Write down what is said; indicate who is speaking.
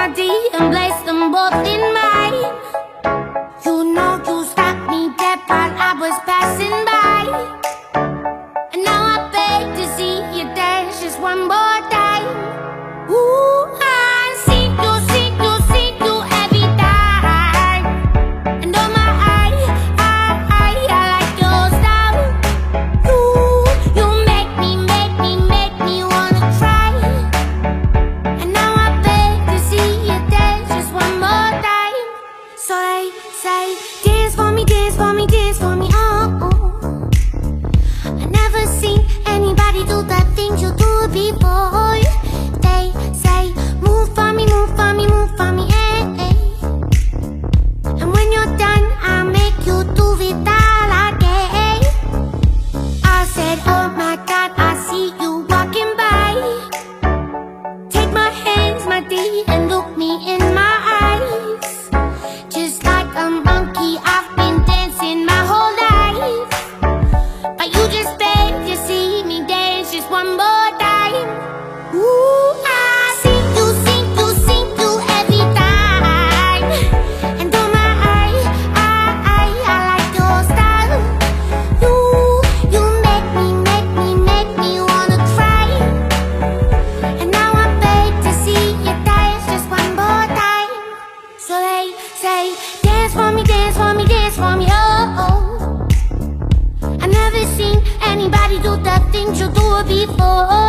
Speaker 1: melody and place them both in mine. You know you stopped me dead while I was passing by, and now I beg to see you dance just one more time. Ooh, I see you every time. And oh my, I like your style. You make me wanna try. And now I beg to see you dance just one more time. So they say, dance for me, dance for me, dance for me, oh, oh. I never seen anybody do the things you do before. They say, move for me, move for me, move for me, eh, eh. And when you're done, I'll make you do it all again. I said, oh my God, I see you walking by. Take my hands, my dear, and look me in my eyes. Just like a monkey, I've been dancing my whole life, but you just beg to see me dance just one more time. Ooh, I see you every time. And oh my, I like your style. You make me wanna cry. And now I beg to see you dance just one more time. So they say, dance for me, dance for me, dance for me, oh, oh. I never seen anybody do the things you do before.